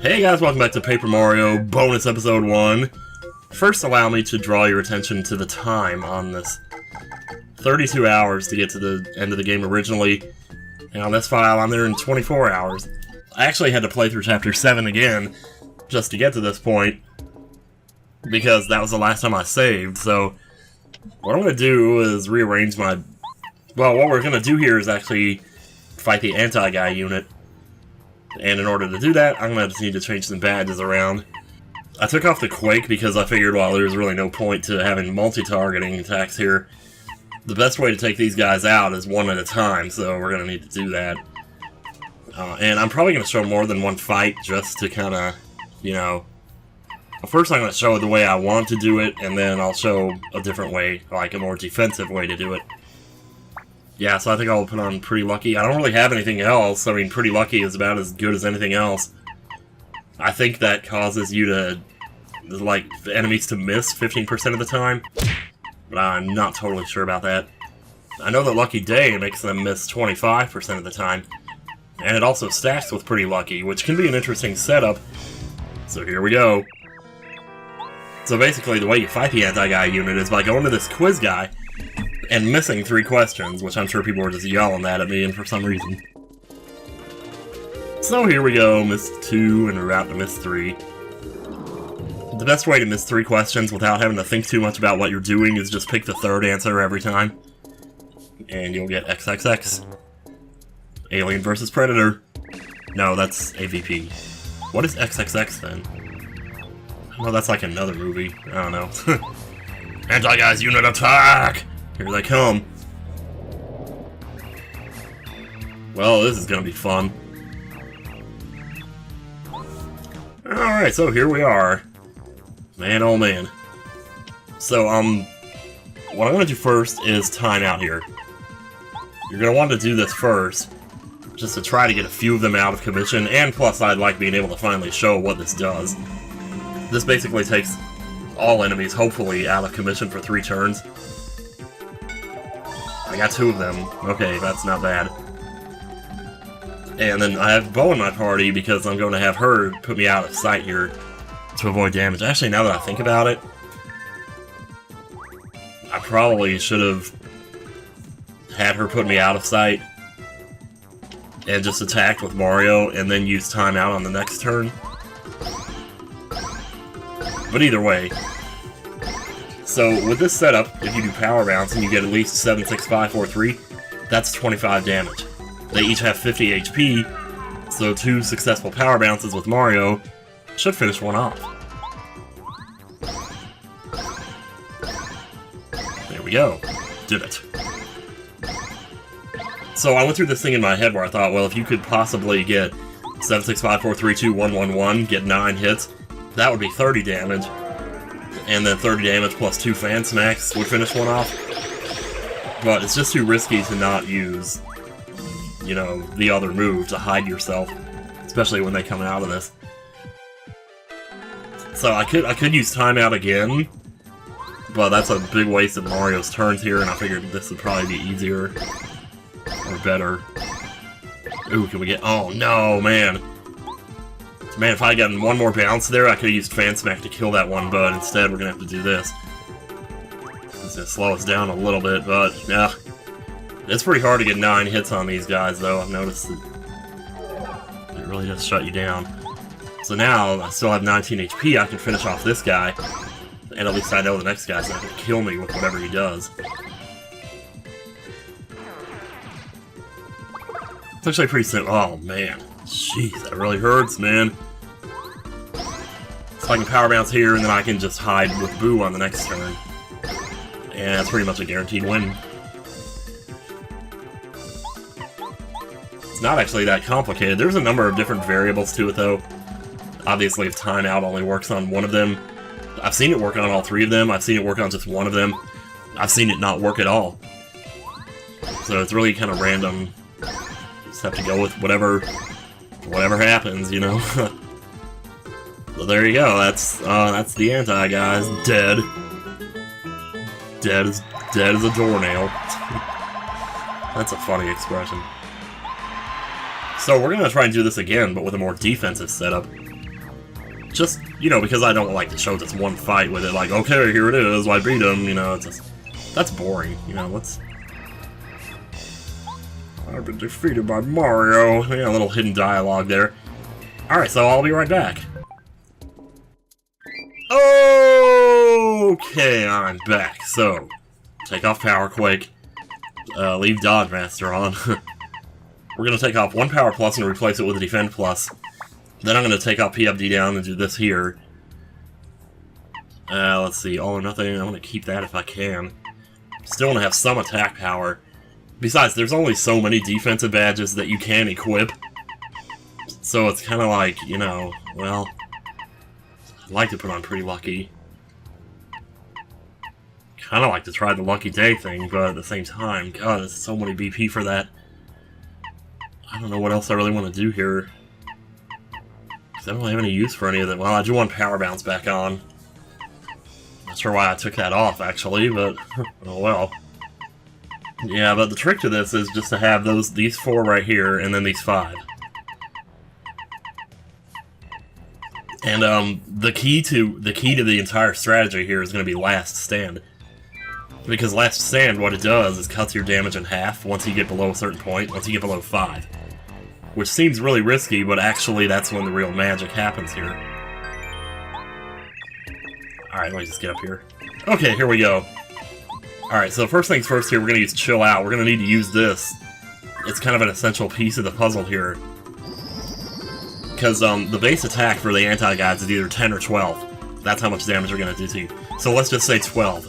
Hey guys, welcome back to Paper Mario Bonus Episode 1. First, allow me to draw your attention to the time on this. 32 hours to get to the end of the game originally, and on this file I'm there in 24 hours. I actually had to play through Chapter 7 again just to get to this point, because that was the last time I saved, so what I'm going to do is rearrange my... Well, what we're going to do here is actually fight the anti-guy unit. And in order to do that, I'm going to just need to change some badges around. I took off the Quake because I figured, well, there's really no point to having multi-targeting attacks here. The best way to take these guys out is one at a time, so we're going to need to do that. And I'm probably going to show more than one fight just to kind of, you know... Well, first I'm going to show the way I want to do it, and then I'll show a different way, like a more defensive way to do it. Yeah, so I think I'll put on Pretty Lucky. I don't really have anything else. I mean, Pretty Lucky is about as good as anything else. I think that causes you to, like, the enemies to miss 15% of the time. But I'm not totally sure about that. I know that Lucky Day makes them miss 25% of the time. And it also stacks with Pretty Lucky, which can be an interesting setup. So here we go. So basically, the way you fight the anti-guy unit is by going to this quiz guy and missing 3 questions, which I'm sure people were just yelling that at me and for some reason. So here we go, missed 2 and we're about to miss 3. The best way to miss 3 questions without having to think too much about what you're doing is just pick the third answer every time. And you'll get XXX. Alien vs. Predator. No, that's AVP. What is XXX then? Oh, that's like another movie. I don't know. Anti-guys unit attack! Here they come. Well, this is gonna be fun. Alright, so here we are. Man, oh man. So, what I'm gonna do first is time out here. You're gonna want to do this first, just to try to get a few of them out of commission, and plus I'd like being able to finally show what this does. This basically takes all enemies, hopefully, out of commission for 3 turns. I got 2 of them. Okay, that's not bad. And then I have Bo in my party because I'm going to have her put me out of sight here to avoid damage. Actually, now that I think about it, I probably should have had her put me out of sight and just attacked with Mario and then use timeout on the next turn. But either way. So, with this setup, if you do Power Bounce and you get at least 7, 6, 5, 4, 3, that's 25 damage. They each have 50 HP, so 2 successful Power Bounces with Mario should finish one off. There we go. Did it. So I went through this thing in my head where I thought, well, if you could possibly get 7, 6, 5, 4, 3, 2, 1, 1, 1, get 9 hits, that would be 30 damage. And then 30 damage plus 2 fan smacks would finish one off. But it's just too risky to not use, you know, the other move to hide yourself. Especially when they come out of this. So I could use timeout again. But that's a big waste of Mario's turns here, and I figured this would probably be easier. Or better. Ooh, can we get... Oh no, man. Man, if I had gotten one more bounce there, I could have used Fan Smack to kill that one, but instead we're gonna have to do this. It's gonna slow us down a little bit, but yeah. It's pretty hard to get 9 hits on these guys, though. I've noticed that it really does shut you down. So now, I still have 19 HP, I can finish off this guy, and at least I know the next guy's not gonna kill me with whatever he does. It's actually pretty simple. Oh, man. Jeez, that really hurts, man. So I can Power Bounce here, and then I can just hide with Boo on the next turn. And that's pretty much a guaranteed win. It's not actually that complicated. There's a number of different variables to it, though. Obviously, if timeout only works on one of them, I've seen it work on all 3 of them. I've seen it work on just one of them. I've seen it not work at all. So it's really kind of random. Just have to go with whatever happens, you know. So there you go. That's the anti-guys. Dead. Dead as a doornail. That's a funny expression. So we're gonna try and do this again, but with a more defensive setup. Just, you know, because I don't like to show just one fight with it, like, okay, here it is, I beat him, you know, it's just, that's boring, you know, let's... I've been defeated by Mario. Yeah, a little hidden dialogue there. Alright, so I'll be right back. Okay, I'm back. So, take off Power Quake. Leave Dodge Master on. We're going to take off one Power Plus and replace it with a Defend Plus. Then I'm going to take off PFD down and do this here. Let's see, All or Nothing. I want to keep that if I can. Still want to have some attack power. Besides, there's only so many defensive badges that you can equip. So it's kind of like, you know, well... I'd like to put on Pretty Lucky. Kind of like to try the Lucky Day thing, but at the same time, God, there's so many BP for that. I don't know what else I really want to do here. Because I don't have any use for any of them. Well, I do want Power Bounce back on. Not sure why I took that off, actually, but oh well. Yeah, but the trick to this is just to have these 4 right here, and then these 5. And the key to the entire strategy here is going to be Last Stand. Because Last Stand, what it does is cuts your damage in half once you get below a certain point, once you get below 5. Which seems really risky, but actually that's when the real magic happens here. Alright, let me just get up here. Okay, here we go. Alright, so first things first here, we're going to use Chill Out. We're going to need to use this. It's kind of an essential piece of the puzzle here. Because the base attack for the anti-guides is either 10 or 12. That's how much damage we're going to do to you. So let's just say 12.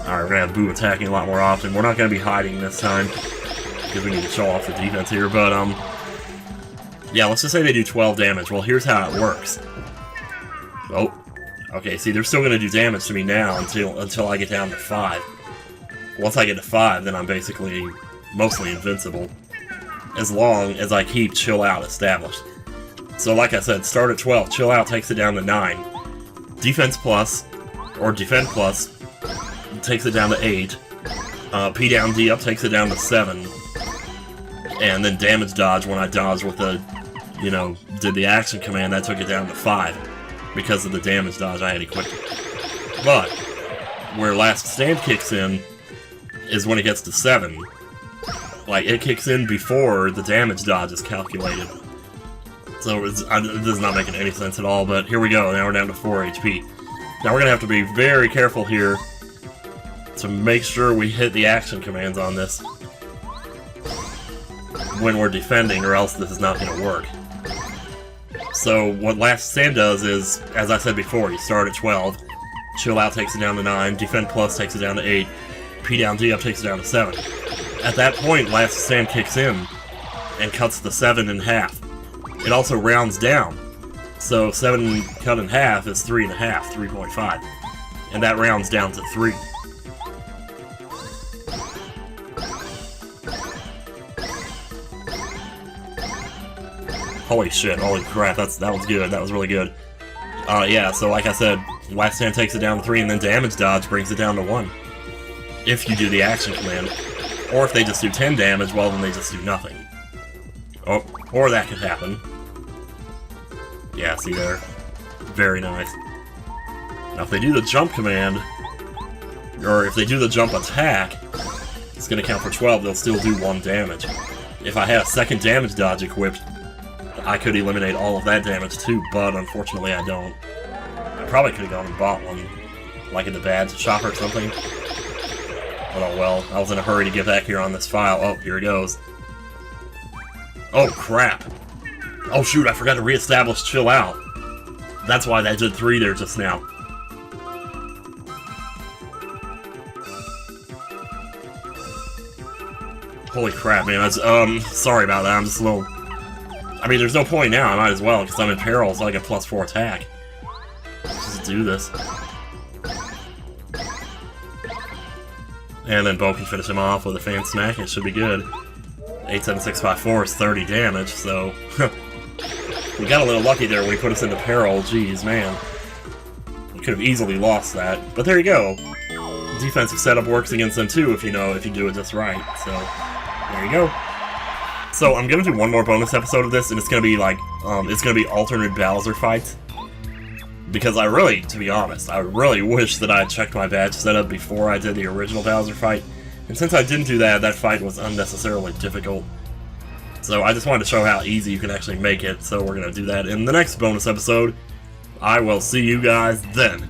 Alright, we're going to have Boo attacking a lot more often. We're not going to be hiding this time. Because we need to show off the defense here, but yeah, let's just say they do 12 damage. Well, here's how it works. Oh. Okay, see, they're still going to do damage to me now until I get down to 5. Once I get to 5, then I'm basically mostly invincible. As long as I keep Chill Out established. So like I said, start at 12, Chill Out takes it down to 9. Defense Plus, or Defend Plus, takes it down to 8. P down, D up takes it down to 7. And then Damage Dodge, when I dodged with the, you know, did the action command, that took it down to 5. Because of the damage dodge I had equipped. But, where Last Stand kicks in is when it gets to 7. Like, it kicks in before the damage dodge is calculated. So, this is not making any sense at all, but here we go, now we're down to 4 HP. Now we're going to have to be very careful here to make sure we hit the action commands on this when we're defending, or else this is not going to work. So what Last Stand does is, as I said before, you start at 12, Chill Out takes it down to 9, Defend Plus takes it down to 8, P down, D up takes it down to 7. At that point, Last Stand kicks in and cuts the 7 in half. It also rounds down, so 7 cut in half is 3.5, 3.5, and that rounds down to 3. Holy shit, holy crap, that was good, that was really good. Yeah, so like I said, Last Stand takes it down to 3, and then Damage Dodge brings it down to 1. If you do the action command. Or if they just do 10 damage, well then they just do nothing. Oh, or that could happen. Yeah, see there. Very nice. Now if they do the jump command, or if they do the jump attack, it's going to count for 12, they'll still do 1 damage. If I had a second damage dodge equipped, I could eliminate all of that damage too, but unfortunately I don't. I probably could have gone and bought one, like in the badge shop or something. But oh well, I was in a hurry to get back here on this file. Oh, here it goes. Oh crap! Oh shoot, I forgot to reestablish Chill Out. That's why that did 3 there just now. Holy crap, man, that's, sorry about that, I'm just a little... I mean, there's no point now, I might as well, because I'm in peril, so I get +4 attack. Let's just do this. And then Bo can finish him off with a fan smack, it should be good. 87654 is 30 damage, so... we got a little lucky there when we put us into peril, jeez, man. We could have easily lost that, but there you go. Defensive setup works against them too, if you do it just right, so... there you go. So I'm gonna do one more bonus episode of this, and it's gonna be like, it's gonna be alternate Bowser fights. Because I really, to be honest, I really wish that I had checked my badge setup before I did the original Bowser fight. And since I didn't do that, that fight was unnecessarily difficult. So I just wanted to show how easy you can actually make it, so we're gonna do that in the next bonus episode. I will see you guys then.